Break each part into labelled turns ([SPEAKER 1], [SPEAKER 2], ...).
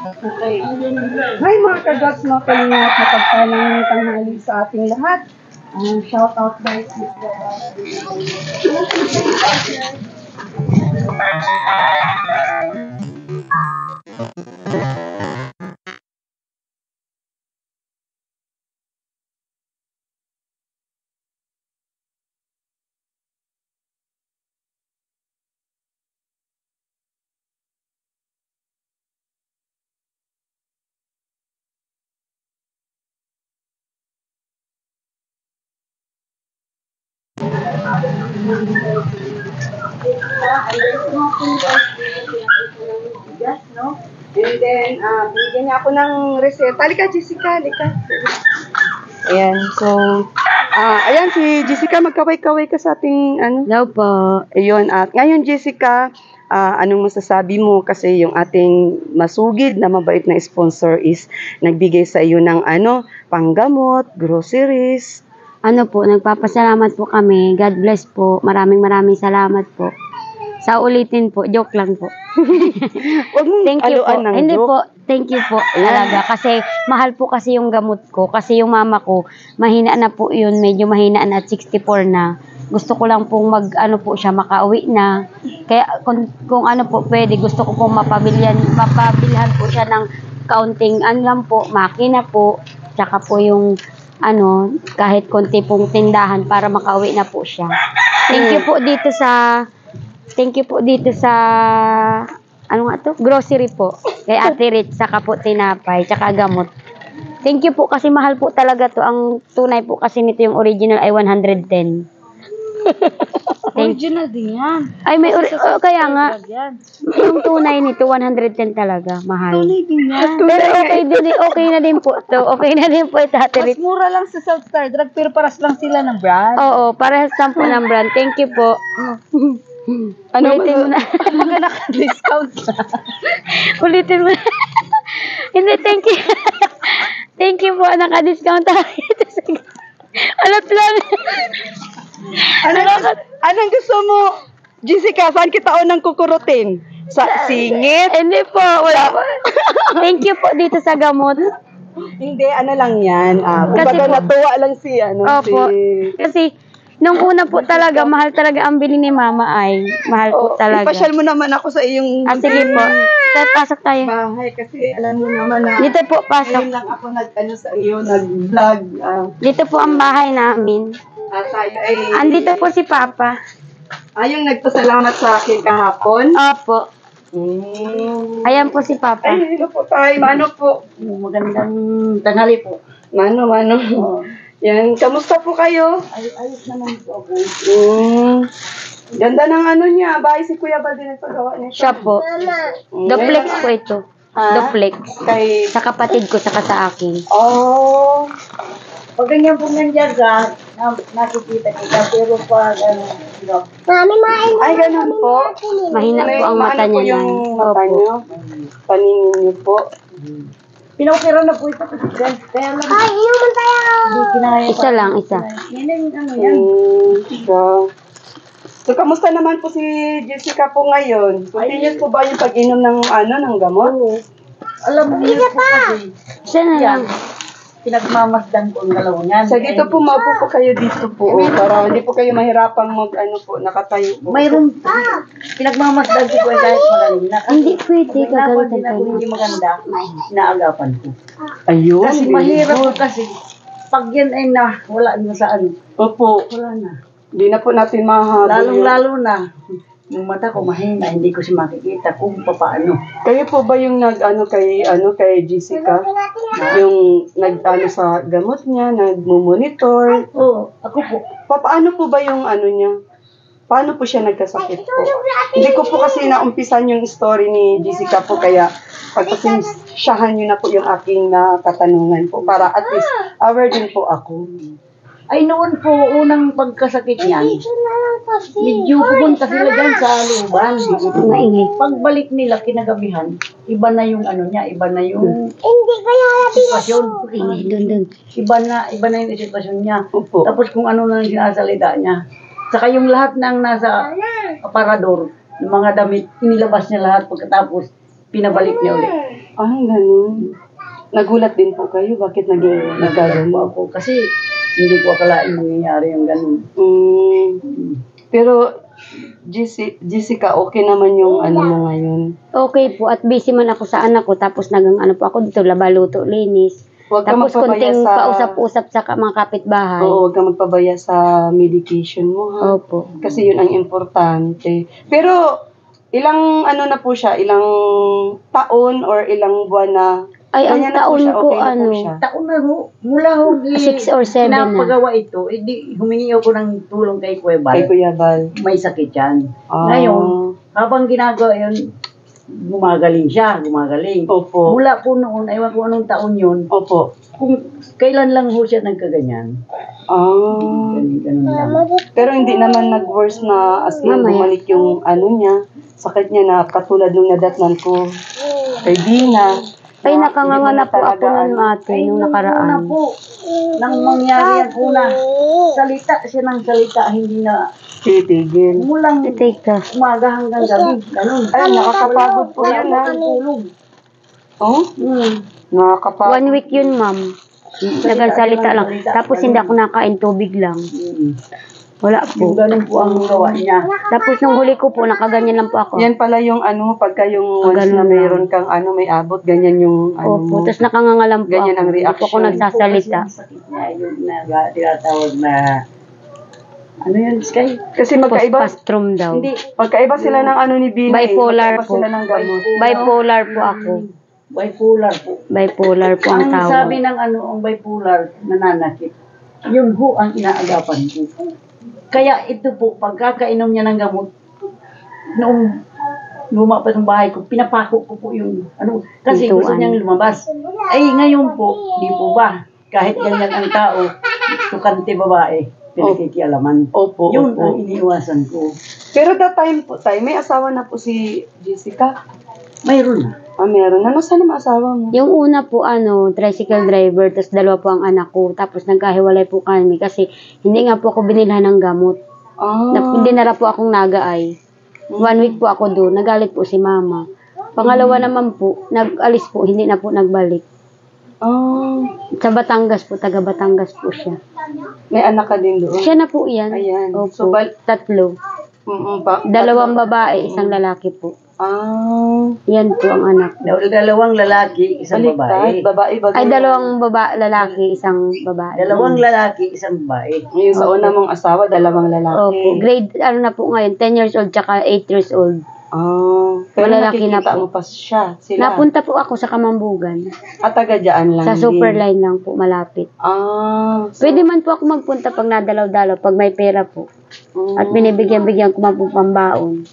[SPEAKER 1] Okay. Hi mga kagots, no? Kalingat na pagpalang tanghali sa ating lahat. Shout out guys. Yes, no? And then, bigyan niya ako ng reseta. Halika, Jessica, halika. Ayan, so, ayan si Jessica, magkaway-kaway ka sa ating,
[SPEAKER 2] Hello po.
[SPEAKER 1] Ayun, at ngayon, Jessica, anong masasabi mo? Kasi yung ating masugid na mabait na sponsor is nagbigay sa iyo ng, panggamot, groceries.
[SPEAKER 2] Nagpapasalamat po kami. God bless po. Maraming salamat po. Sa ulitin po, joke lang po.
[SPEAKER 1] Huwag mong
[SPEAKER 2] Thank you po.
[SPEAKER 1] aluan ng
[SPEAKER 2] Hindi
[SPEAKER 1] joke.
[SPEAKER 2] po, thank you po. Talaga. Kasi mahal po kasi yung gamot ko. Kasi yung mama ko, mahina na po yun. Medyo mahina na at 64 na. Gusto ko lang pong po siya, makauwi na. Kaya kung ano po pwede, gusto ko pong mapabilhan po siya ng kaunting lang po, makina po. Tsaka po yung kahit konti pong tindahan para makauwi na po siya. Thank you po dito sa grocery po. Kay Ate Rich, saka po tinapay, saka gamot. Thank you po kasi mahal po talaga to. Ang tunay po kasi nito yung original ay 110.
[SPEAKER 3] Original din yan.
[SPEAKER 2] Ay, kaya nga. Yung tunay nito 110 talaga, mahal.
[SPEAKER 3] Tunay din yan.
[SPEAKER 2] Pero okay na din po to. Okay na din po ito, Ate
[SPEAKER 3] Mas
[SPEAKER 2] Rich.
[SPEAKER 3] mura lang sa South Star Drug, pero paras lang sila ng brand.
[SPEAKER 2] Oo, parehas lang po ng brand. Thank you po. Ulitin mo na.
[SPEAKER 3] Mga naka-discount na.
[SPEAKER 2] Ulitin mo na. Hindi, thank you. Thank you po. Naka-discount tayo. Alat lang.
[SPEAKER 1] Anong gusto mo, Jessica? Saan kita unang kukurutin? Sa singit?
[SPEAKER 2] Hindi po. Wala po. Thank you po dito sa gamot.
[SPEAKER 1] Hindi, lang yan.
[SPEAKER 2] Kasi
[SPEAKER 1] Kumbaga
[SPEAKER 2] po-
[SPEAKER 1] natuwa lang si,
[SPEAKER 2] Opo.
[SPEAKER 1] si...
[SPEAKER 2] Kasi, nung una po talaga, mahal talaga ang bili ni Mama ay. Mahal po talaga.
[SPEAKER 1] Ipasyal mo naman ako sa iyong
[SPEAKER 2] Sige po. Pasok tayo.
[SPEAKER 1] bahay kasi alam mo naman na
[SPEAKER 2] Dito po, pasok.
[SPEAKER 1] ngayon lang ako sa iyo, nag-vlog.
[SPEAKER 2] Dito po ang bahay namin.
[SPEAKER 1] Tayo ay...
[SPEAKER 2] Andito po si Papa.
[SPEAKER 1] yung nagpasalamat sa akin kahapon.
[SPEAKER 2] Opo. Ayan po si Papa.
[SPEAKER 1] Ay, hello po tayo. Mano po.
[SPEAKER 3] Magandang tanghali po.
[SPEAKER 1] Mano. Yan, kamusta po kayo?
[SPEAKER 3] Ayos naman po ako.
[SPEAKER 1] Ganda ng niya. Bahay si Kuya Bal din nagpagawa niya.
[SPEAKER 2] Siya po. Duplex po ito. Duplex.
[SPEAKER 1] Kay...
[SPEAKER 2] Sa kapatid ko, saka sa akin.
[SPEAKER 1] Oh.
[SPEAKER 3] Pag ganyan po nandiyan ka, nakikita kita, pero pag
[SPEAKER 1] Ay, ganun po.
[SPEAKER 2] Mahina po ang mata
[SPEAKER 1] Maano po
[SPEAKER 2] niya.
[SPEAKER 1] yung mata niyo? Paningin niyo po.
[SPEAKER 3] pinokira na po ito kasi guys. Kaya lang, hindi kinaya.
[SPEAKER 2] Isa lang, isa.
[SPEAKER 3] Yan ang yan.
[SPEAKER 1] So, kamusta naman po si Jessica po ngayon? Continuous po ba yung pag-inom ng gamot?
[SPEAKER 3] Alam mo niyo po kasi,
[SPEAKER 2] Siya na lang.
[SPEAKER 3] pinagmamasdan ko ang galaw niyan.
[SPEAKER 1] So, dito po, maupo po kayo dito po. Para hindi po kayo mahirapang nakatayo po.
[SPEAKER 3] Mayroon, pinagmamasdan ko kahit magaling na.
[SPEAKER 2] Hindi pwede,
[SPEAKER 3] Napan din
[SPEAKER 2] gagalitan
[SPEAKER 3] ako
[SPEAKER 2] tayo.
[SPEAKER 3] hindi maganda, inaagapan ko.
[SPEAKER 1] Ayun.
[SPEAKER 3] Kasi mahirap po kasi, pag yan ay wala na sa
[SPEAKER 1] Opo.
[SPEAKER 3] wala na.
[SPEAKER 1] Hindi na po natin mahabol.
[SPEAKER 3] Lalong-lalo na, yung mata ko mahina, hindi ko siya makikita kung paano.
[SPEAKER 1] Kayo po ba yung kay Jessica? Yung sa gamot niya, nagmumonitor?
[SPEAKER 3] Oo, ako po.
[SPEAKER 1] Paano po ba yung niya? Paano po siya nagkasakit po? Hindi ko po kasi naumpisan yung story ni Jessica po, kaya pagpasensyahan niyo na po yung aking katanungan po para at least aware din po ako.
[SPEAKER 3] Ay noon po, unang pagkasakit niyan, medyo pupunta sila dyan sa luban.
[SPEAKER 2] Maingay.
[SPEAKER 3] Pagbalik nila kinagabihan, iba na yung niya, iba na yung sitwasyon.
[SPEAKER 2] Maingay, dun.
[SPEAKER 3] Iba na yung sitwasyon niya.
[SPEAKER 1] Opo.
[SPEAKER 3] Tapos kung ano na yung sinasalita niya. Saka yung lahat ng nasa aparador, yung mga damit, inilabas niya lahat pagkatapos pinabalik niya ulit.
[SPEAKER 1] Ay, ganun. Nagulat din po kayo. Bakit naging nagkaganon?
[SPEAKER 3] Nagkagawa ako kasi hindi ko akalain mangyayari yung ganun.
[SPEAKER 1] Pero, Jessica, okay naman yung ano mo ngayon.
[SPEAKER 2] Okay po, at busy man ako sa anak ko, tapos ano po ako dito, labaluto, linis.
[SPEAKER 1] Huwag ka
[SPEAKER 2] Tapos
[SPEAKER 1] magpabaya
[SPEAKER 2] kunting
[SPEAKER 1] sa...
[SPEAKER 2] kausap-usap sa mga kapitbahay.
[SPEAKER 1] Oo, huwag ka magpabaya sa medication mo, ha?
[SPEAKER 2] Opo.
[SPEAKER 1] Kasi yun ang importante. Pero, ilang ano na po siya? Ilang taon or ilang buwan na?
[SPEAKER 2] Ay, ang
[SPEAKER 1] ganyan na po
[SPEAKER 2] taon
[SPEAKER 1] siya,
[SPEAKER 2] ko,
[SPEAKER 1] okay na po siya.
[SPEAKER 3] Taon na ho, mula ho,
[SPEAKER 2] 6 or 7 na.
[SPEAKER 3] pinapagawa ito, humingi ako ng tulong kay Kuya Bal.
[SPEAKER 1] Kay Kuya Bal.
[SPEAKER 3] May sakit yan.
[SPEAKER 1] Ah.
[SPEAKER 3] Ngayon, habang ginagawa yun, gumagaling siya, gumagaling.
[SPEAKER 1] Opo.
[SPEAKER 3] Mula po noon, aywan ko anong taon yun,
[SPEAKER 1] Opo.
[SPEAKER 3] kung kailan lang ho siya nagkaganyan. Ganun lang.
[SPEAKER 1] Pero hindi naman nag-worse na as in
[SPEAKER 2] Mamaya.
[SPEAKER 1] bumalik yung ano niya, sakit niya na katulad nung nadatnan ko kay Dina.
[SPEAKER 2] Ay,
[SPEAKER 1] Na
[SPEAKER 2] nakanganga
[SPEAKER 1] hindi mo
[SPEAKER 2] na po ako
[SPEAKER 1] talaga,
[SPEAKER 2] nun, ate, nung
[SPEAKER 3] Una
[SPEAKER 2] nakaraan.
[SPEAKER 3] po, nang mangyari yan una, salita siya ng salita, hindi na
[SPEAKER 1] titigil.
[SPEAKER 3] mulang
[SPEAKER 2] Take ka.
[SPEAKER 3] umaga hanggang gabi. Ganun.
[SPEAKER 1] Ay, nakakapagod po
[SPEAKER 3] Wala
[SPEAKER 1] yun,
[SPEAKER 3] po
[SPEAKER 1] ha?
[SPEAKER 3] tulog.
[SPEAKER 1] Oh? Nakakapagod.
[SPEAKER 2] 1 week yun, ma'am. Nagsalita lang. Tapos hindi ako nakain, tubig lang. Wala
[SPEAKER 3] Yung
[SPEAKER 2] po.
[SPEAKER 3] ganun po ang gawa niya.
[SPEAKER 2] Tapos nung huli ko po, nakaganyan lang po ako.
[SPEAKER 1] Yan pala yung ano, pagka yung once
[SPEAKER 2] Ganun
[SPEAKER 1] na
[SPEAKER 2] lang.
[SPEAKER 1] mayroon kang ano, may abot, ganyan yung ano mo.
[SPEAKER 2] Opo, tapos nakanganga lang po
[SPEAKER 1] Ganyan
[SPEAKER 2] ako.
[SPEAKER 1] ang
[SPEAKER 2] Hindi po ako
[SPEAKER 1] reaction.
[SPEAKER 2] nagsasalita.
[SPEAKER 3] Kasi ang sakit niya, yung tinatawag na, ano yun, Sky?
[SPEAKER 1] Kasi magkaiba,
[SPEAKER 2] Postpastrum daw.
[SPEAKER 1] hindi, magkaiba sila ng ano ni Bina.
[SPEAKER 2] Bipolar
[SPEAKER 1] magkaiba
[SPEAKER 2] po.
[SPEAKER 1] sila ng gamot.
[SPEAKER 2] Bipolar po ako.
[SPEAKER 3] Bipolar po.
[SPEAKER 2] Bipolar po ang
[SPEAKER 3] Ang sabi
[SPEAKER 2] tawag.
[SPEAKER 3] ng ano, ang bipolar, nananakit. Yun ho ang inaagapan ko. Kaya ito po, pagkakainom niya ng gamot, noong lumapat ng bahay ko, pinapako ko po yung, ano, kasi gusto
[SPEAKER 2] Pintuan.
[SPEAKER 3] niyang lumabas. Ay, ngayon po, di po ba, kahit ganyan ang tao, tukante babae, pinakikialaman.
[SPEAKER 1] Opo,
[SPEAKER 3] Yun
[SPEAKER 1] opo.
[SPEAKER 3] ang iniiwasan ko.
[SPEAKER 1] Pero that time po, may asawa na po si Jessica.
[SPEAKER 3] Mayroon na.
[SPEAKER 1] Meron. Ano saan ang asawa mo?
[SPEAKER 2] Yung una po, tricycle driver, tapos 2 po ang anak ko. Tapos nagkahiwalay po kami kasi hindi nga po ako binilhan ng gamot. Hindi na po akong nagaay. 1 week po ako doon. Nagalit po si mama. Pangalawa naman po, nag-alis po, hindi na po nagbalik. Sa Batangas po, taga Batangas po siya.
[SPEAKER 1] May anak ka din doon.
[SPEAKER 2] Siya na po yan.
[SPEAKER 1] Ayan.
[SPEAKER 2] Opo,
[SPEAKER 1] So,
[SPEAKER 2] 3. 2 babae, 1 lalaki po. Yan po ang anak.
[SPEAKER 3] Dalawang lalaki, isang babae.
[SPEAKER 1] Babae ba?
[SPEAKER 2] Ay, 2 lalaki, 1 babae.
[SPEAKER 3] Dalawang lalaki, isang babae.
[SPEAKER 1] Yung sa una mong asawa, 2 lalaki.
[SPEAKER 2] Opo, grade, na po ngayon, 10 years old, tsaka 8 years old.
[SPEAKER 1] Pero
[SPEAKER 2] Malalaki na
[SPEAKER 1] nakikita
[SPEAKER 2] po.
[SPEAKER 1] mo pa siya, sila.
[SPEAKER 2] Napunta po ako sa Kamambugan.
[SPEAKER 1] At taga-dyan lang
[SPEAKER 2] Sa
[SPEAKER 1] din.
[SPEAKER 2] Superline lang po, malapit.
[SPEAKER 1] So,
[SPEAKER 2] Pwede man po ako magpunta pag nadalaw-dalaw, pag may pera po. At binibigyan-bigyan ko man po pambaon.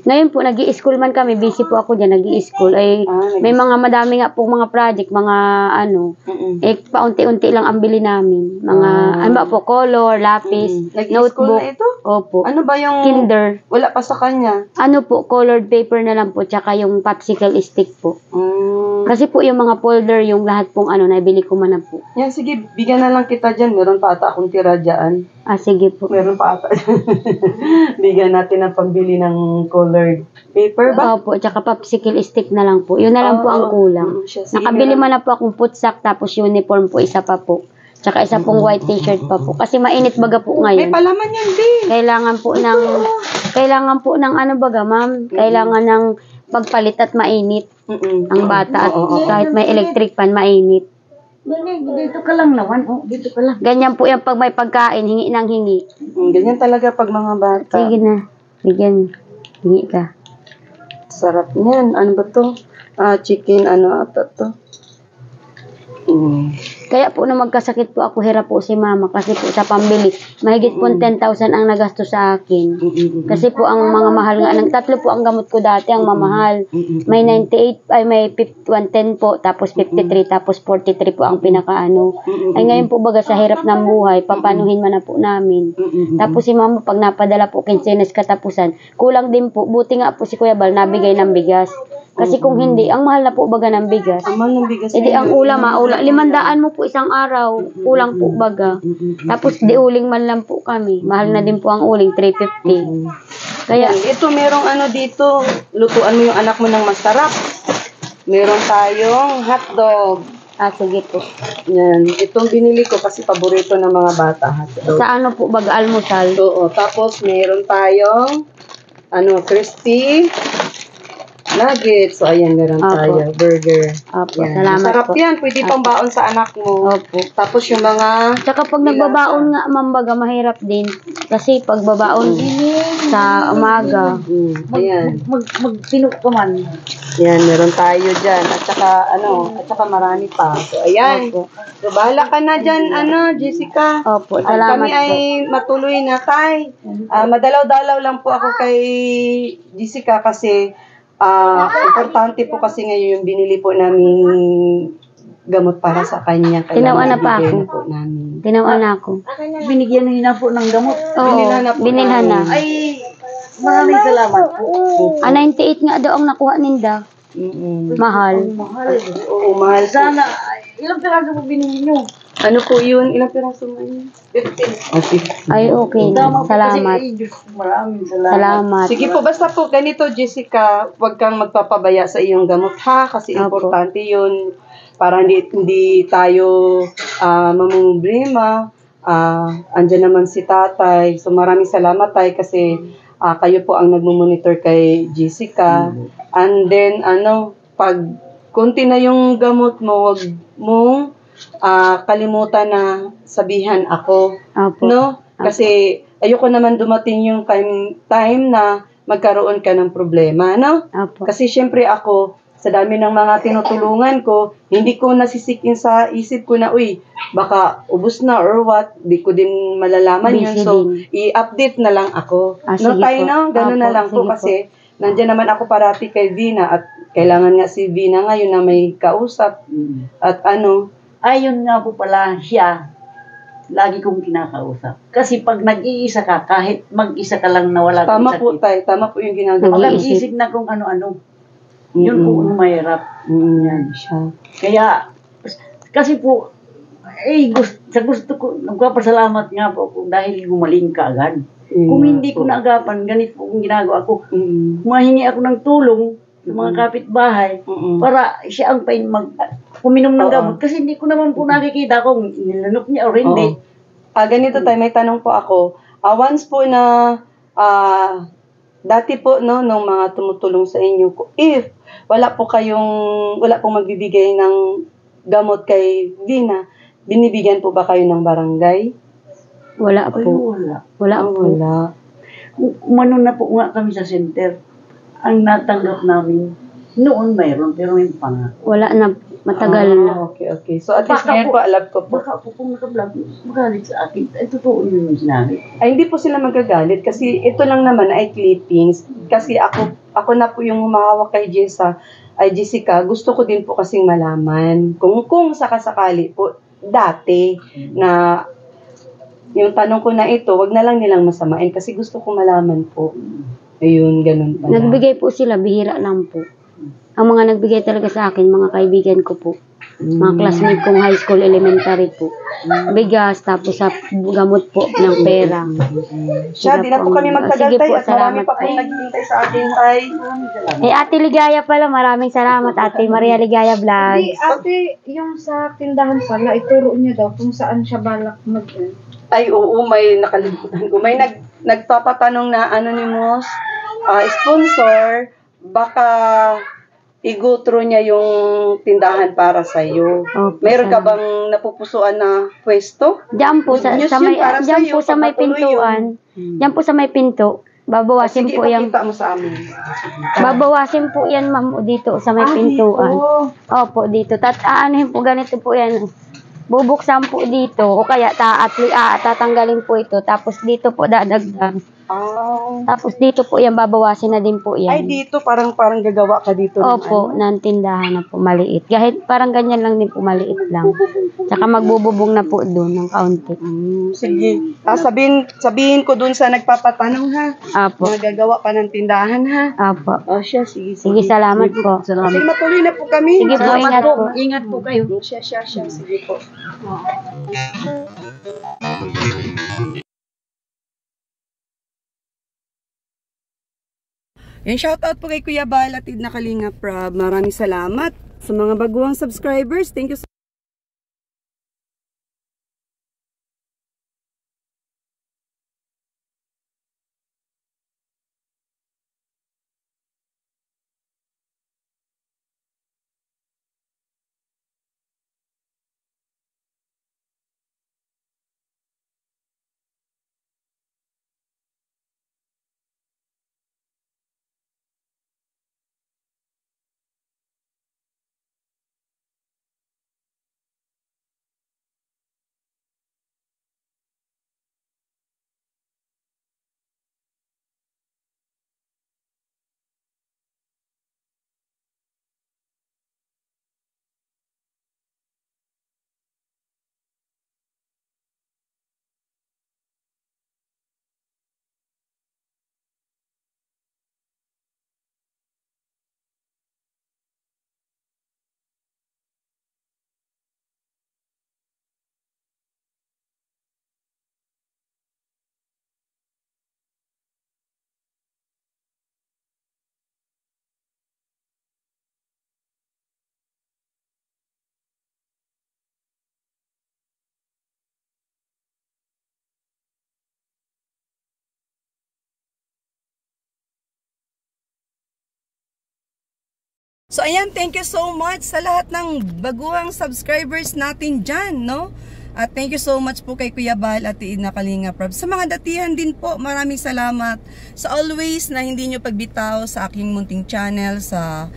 [SPEAKER 2] Ngayon po, nag-i-school man kami, busy po ako dyan, nag-i-school. Ay, may mga madami nga po mga project, mga paunti-unti lang ang bili namin. Mga, ano ba po, color, lapis,
[SPEAKER 1] Nag-i-school
[SPEAKER 2] notebook.
[SPEAKER 1] na ito?
[SPEAKER 2] Opo.
[SPEAKER 1] Ano ba yung...
[SPEAKER 2] Kinder.
[SPEAKER 1] Wala pa sa kanya.
[SPEAKER 2] Ano po, colored paper na lang po, tsaka yung popsicle stick po. Kasi po yung mga folder, yung lahat pong nabili ko man na po.
[SPEAKER 1] Yan, sige, bigyan na lang kita dyan. Meron pa ata akong tira dyan.
[SPEAKER 2] Sige po.
[SPEAKER 1] Meron pa ata. Bigyan natin ng pambili ng colored paper ba?
[SPEAKER 2] Opo, tsaka popsicle stick na lang po. Yun na lang po ang kulang.
[SPEAKER 1] Sige,
[SPEAKER 2] Nakabili man na po akong putsak, tapos uniform po, isa pa po. Tsaka isa pong white t-shirt pa po. Kasi mainit baga po
[SPEAKER 1] May
[SPEAKER 2] ngayon.
[SPEAKER 1] palaman yan din.
[SPEAKER 2] Kailangan po ng ano baga, ma'am? Kailangan ng pagpalit at mainit ang bata at kahit may electric pan, mainit.
[SPEAKER 3] Dito ka lang naman. Dito ka lang.
[SPEAKER 2] Ganyan po yan pag may pagkain, hingi ng hingi.
[SPEAKER 1] Ganyan talaga pag mga bata.
[SPEAKER 2] Sige na, bigyan. Hingi ka.
[SPEAKER 1] Sarap niyan. Ano ba to? Chicken, ata to.
[SPEAKER 2] Kaya po nung magkasakit po ako, hirap po si mama kasi po sa pambili. Mahigit po 10,000 ang nagastos sa akin. Kasi po ang mga mahal nga, 3 po ang gamot ko dati, ang mamahal. May 98, may 110 po, tapos 53, tapos 43 po ang pinakaano. Ay ngayon po baga sa hirap ng buhay, papanuhin man na po namin. Tapos si mama, pag napadala po kinsenes katapusan, kulang din po. Buti nga po si Kuya Bal, nabigay ng bigas. Kasi kung hindi, ang mahal na po baga ng bigas.
[SPEAKER 1] Ang mahal ng bigas.
[SPEAKER 2] Edi ang ulam, 500 mo po isang araw, kulang po baga. Tapos di uling man lang po kami. Mahal na din po ang uling, 350. Kaya,
[SPEAKER 1] Ito merong dito, lutuan mo yung anak mo ng masarap. Meron tayong hotdog.
[SPEAKER 2] Sige po.
[SPEAKER 1] Yan. Itong binili ko kasi paborito ng mga bata. Hotdog.
[SPEAKER 2] Sa ano po, almusal?
[SPEAKER 1] Oo. Tapos, meron tayong crispy nuggets. So, ayan, meron
[SPEAKER 2] Opo.
[SPEAKER 1] tayo. Burger.
[SPEAKER 2] Opo,
[SPEAKER 1] Yan.
[SPEAKER 2] salamat
[SPEAKER 1] Masarap
[SPEAKER 2] po.
[SPEAKER 1] yan. Pwede pang baon sa anak mo.
[SPEAKER 2] Opo.
[SPEAKER 1] Tapos, yung mga...
[SPEAKER 2] Tsaka pag nagbabaon nga, mambaga, mahirap din. Kasi pag babaon sa umaga,
[SPEAKER 1] Ayan.
[SPEAKER 3] Magtinok ka man.
[SPEAKER 1] Yan, meron tayo dyan. At saka marami pa. So, ayan.
[SPEAKER 2] Opo.
[SPEAKER 1] So, bahala ka na dyan, Jessica.
[SPEAKER 2] Opo, salamat
[SPEAKER 1] Kami ay
[SPEAKER 2] po.
[SPEAKER 1] matuloy na, Tay. Madalaw-dalaw lang po ako kay Jessica kasi importante po kasi ngayon yung binili po namin gamot para sa kanya. Kaya
[SPEAKER 2] Tinawan na pa
[SPEAKER 1] nabigay
[SPEAKER 2] ako.
[SPEAKER 1] na po namin.
[SPEAKER 2] Tinawan na ako.
[SPEAKER 3] Binigyan na po ng gamot.
[SPEAKER 2] Oo, binilhan na.
[SPEAKER 3] Ay, maraming salamat po.
[SPEAKER 2] 98 nga daw ang nakuha ninda. Mahal.
[SPEAKER 3] Mahal.
[SPEAKER 1] Oo, mahal.
[SPEAKER 3] Sana, ilang piraso po binili nyo?
[SPEAKER 1] Ano po yun? Ilang piraso mo yun?
[SPEAKER 3] 15.
[SPEAKER 2] Ay, okay na.
[SPEAKER 3] Tama po
[SPEAKER 2] Salamat.
[SPEAKER 3] kasi, Diyos, maraming salamat.
[SPEAKER 2] Salamat.
[SPEAKER 1] Sige po, basta po ganito, Jessica, huwag kang magpapabaya sa iyong gamot, ha? Kasi
[SPEAKER 2] Opo.
[SPEAKER 1] importante yun para hindi tayo mamumblema. Andyan naman si tatay. So maraming salamat, tay, kasi kayo po ang nagmumonitor kay Jessica. And then, pag konti na yung gamot mo, huwag mong kalimutan na sabihan ako.
[SPEAKER 2] Opo.
[SPEAKER 1] No? Kasi ayoko naman dumating yung time na magkaroon ka ng problema, no?
[SPEAKER 2] Opo.
[SPEAKER 1] Kasi syempre ako, sa dami ng mga tinutulungan ko, hindi ko nasisikin sa isip ko na, uy, baka ubos na or what, di ko din malalaman yun.
[SPEAKER 2] Busy
[SPEAKER 1] So,
[SPEAKER 2] din.
[SPEAKER 1] i-update na lang ako.
[SPEAKER 2] Sige
[SPEAKER 1] Tayo,
[SPEAKER 2] po.
[SPEAKER 1] no? Ganun na
[SPEAKER 2] Opo,
[SPEAKER 1] lang po
[SPEAKER 2] sige po.
[SPEAKER 1] kasi nandyan naman ako parati kay Vina at kailangan nga si Vina ngayon na may kausap. At
[SPEAKER 3] Ayun nga po pala siya, lagi kong kinakausap. Kasi pag nag-iisa ka, kahit mag-isa ka lang na wala kang
[SPEAKER 1] tama po
[SPEAKER 3] sakit,
[SPEAKER 1] tayo, tama po yung ginagawa.
[SPEAKER 3] mag-iisip na kung ano-ano. Yun po ang mahirap.
[SPEAKER 1] Yan siya.
[SPEAKER 3] Kaya, kasi po, gusto ko, nagpapasalamat nga po ako dahil gumaling ka agad. Kung hindi ko naagapan, ganito po kung ginagawa ko. Humahingi ako ng tulong sa mga kapitbahay para siya ang kuminom ng gamot. Kasi hindi ko naman po nakikita kung nilanok niya o hindi.
[SPEAKER 1] Ganito tayo, may tanong po ako. Once po na, dati po, no, nung mga tumutulong sa inyo, if wala pong magbibigay ng gamot kay Vina, binibigyan po ba kayo ng barangay?
[SPEAKER 2] Wala
[SPEAKER 3] Ay,
[SPEAKER 2] po.
[SPEAKER 3] wala.
[SPEAKER 2] Wala po.
[SPEAKER 1] Wala.
[SPEAKER 3] Umano na po nga kami sa center. Ang natanggap namin, noon mayroon, pero yung panga.
[SPEAKER 2] Wala na. Matagal na.
[SPEAKER 1] Okay. So, at least
[SPEAKER 3] Baka
[SPEAKER 1] ngayon
[SPEAKER 3] po-
[SPEAKER 1] po, alam ko po.
[SPEAKER 3] Baka po kung nakablog, magalit sa akin. Ay, totoo yun yung sinabi.
[SPEAKER 1] Ay, hindi po sila magagalit kasi ito lang naman ay clippings. Kasi ako na po yung humahawak kay Jessica. Gusto ko din po kasing malaman kung sakasakali po dati na yung tanong ko na ito, wag na lang nilang masamain kasi gusto ko malaman po. Ayun, ganun pala.
[SPEAKER 2] Nagbigay po sila, bihira lang po. Ang mga nagbigay talaga sa akin, mga kaibigan ko po. Mga classmate kong high school, elementary po. Bigas, tapos sa gamot po ng pera.
[SPEAKER 1] Siya, di na po kami magtagal
[SPEAKER 2] Sige
[SPEAKER 1] tay
[SPEAKER 2] po,
[SPEAKER 1] at marami
[SPEAKER 2] salamat
[SPEAKER 1] pa po
[SPEAKER 2] po.
[SPEAKER 1] naghihintay sa atin tay.
[SPEAKER 2] Ate Ligaya pala, maraming salamat. Ate Maria Ligaya Vlog.
[SPEAKER 4] Hindi, ate, yung sa tindahan pala, ituro niya daw kung saan siya balak
[SPEAKER 1] Ay, oo, may nakalimutan ko. May nagpapatanong na anonymous sponsor, baka igutro niya yung tindahan para sa iyo.
[SPEAKER 2] Opo,
[SPEAKER 1] Meron ka
[SPEAKER 2] salamat.
[SPEAKER 1] bang napupusuan na pwesto?
[SPEAKER 2] Diyan po sa,
[SPEAKER 1] Good news
[SPEAKER 2] sa
[SPEAKER 1] yun
[SPEAKER 2] may
[SPEAKER 1] para
[SPEAKER 2] diyan
[SPEAKER 1] sa'yo,
[SPEAKER 2] po sa
[SPEAKER 1] pag
[SPEAKER 2] may
[SPEAKER 1] matuloy
[SPEAKER 2] pintuan. Diyan po sa may pinto. Babawasin
[SPEAKER 1] Sige,
[SPEAKER 2] po yan.
[SPEAKER 1] ipakita mo sa amin.
[SPEAKER 2] Babawasin po yan, ma'am, dito sa may pintuan. Opo, dito. Aanuhin po ganito po yan. Bubuksan po dito o kaya tatanggalin po ito. Tapos dito po dadagdag. Tapos dito po yan, babawasin na din po yan.
[SPEAKER 1] Ay, dito parang gagawa ka dito. ng
[SPEAKER 2] Opo,
[SPEAKER 1] ano.
[SPEAKER 2] ng tindahan na po, maliit. Kahit parang ganyan lang din po, maliit lang. Tsaka magbububong na po doon ng kaunti.
[SPEAKER 1] Sige. Sabihin ko dun sa nagpapatanong ha.
[SPEAKER 2] Apo,
[SPEAKER 1] Magagawa pa ng tindahan ha.
[SPEAKER 2] apo.
[SPEAKER 1] Siya, sige.
[SPEAKER 2] Sige, salamat po.
[SPEAKER 1] Sige, matuloy na po kami.
[SPEAKER 2] Sige po,
[SPEAKER 3] Salamat
[SPEAKER 2] ingat
[SPEAKER 3] po.
[SPEAKER 2] po.
[SPEAKER 3] Ingat po kayo.
[SPEAKER 1] Siya. Sige po. Yan, shoutout po kay Kuya Bal at na Kalinga Prab. Maraming salamat sa mga baguhang subscribers. Thank you so So ayan, thank you so much sa lahat ng baguhang subscribers natin dyan, no? At thank you so much po kay Kuya Bal at na Kalinga Prab. Sa mga datihan din po, maraming salamat sa always na hindi nyo pagbitaw sa aking munting channel, sa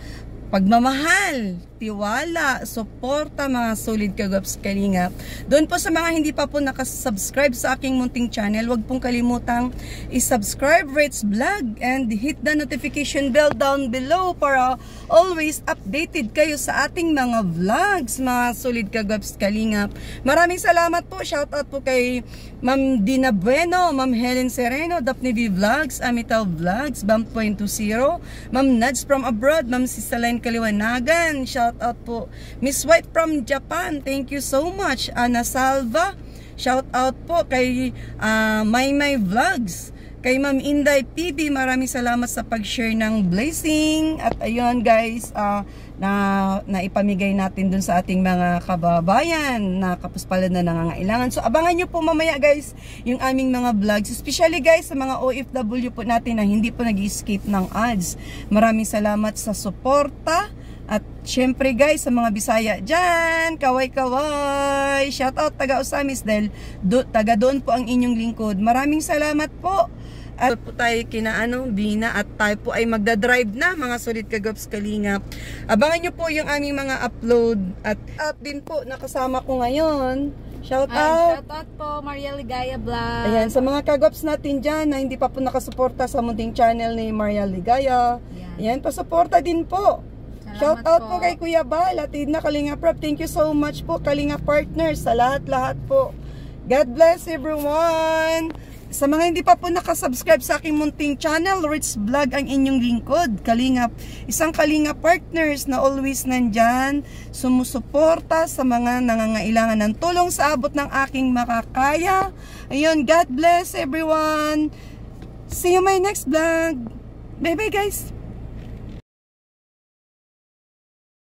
[SPEAKER 1] pagmamahal, tiwala, suporta, mga solid kagwaps Kalingap. Doon po sa mga hindi pa po nakasubscribe sa aking munting channel, wag pong kalimutang i-subscribe, rates vlog, and hit the notification bell down below para always updated kayo sa ating mga vlogs, mga solid kagwaps Kalingap. Maraming salamat po. Shoutout po kay Ma'am Dina Bueno, Ma'am Helen Sereno, Daphne V Vlogs, Amital Vlogs, Bump.20, Ma'am Nads from abroad, Ma'am Sisaline Kaliwanagan, shout out po Miss White from Japan, thank you so much. Ana Salva, shout out po kay Maymay Vlogs, kay Ma'am Inday PB, maraming salamat sa pag-share ng blessing. At ayun guys, na ipamigay natin dun sa ating mga kababayan na kapuspalad na nangangailangan. So abangan nyo po mamaya guys yung aming mga vlogs, especially guys sa mga OFW po natin na hindi po nag-escape ng ads. Maraming salamat sa suporta. At syempre guys, sa mga Bisaya dyan, kaway-kaway, shoutout taga Osamis dahil taga doon po ang inyong lingkod. Maraming salamat po. At po tayo kina Bina at tayo po ay magdadrive na, mga solid kagwaps Kalingap. Abangan nyo po yung aming mga upload. At din po nakasama ko ngayon, shoutout
[SPEAKER 4] po Maria Ligaya Vlog.
[SPEAKER 1] Ayan, sa mga kagwaps natin dyan na hindi pa po nakasuporta sa munting channel ni Maria Ligaya, ayan, pasuporta din po. Shout out po kay Kuya Bal at na Kalinga Prab. Thank you so much po Kalinga partners sa lahat-lahat po. God bless everyone. Sa mga hindi pa po nakasubscribe sa aking munting channel, Rich Vlog ang inyong lingkod, Kalinga. Isang Kalinga partners na always nandyan, sumusuporta sa mga nangangailangan ng tulong sa abot ng aking makakaya. Ayun, God bless everyone. See you my next vlog. Bye bye guys.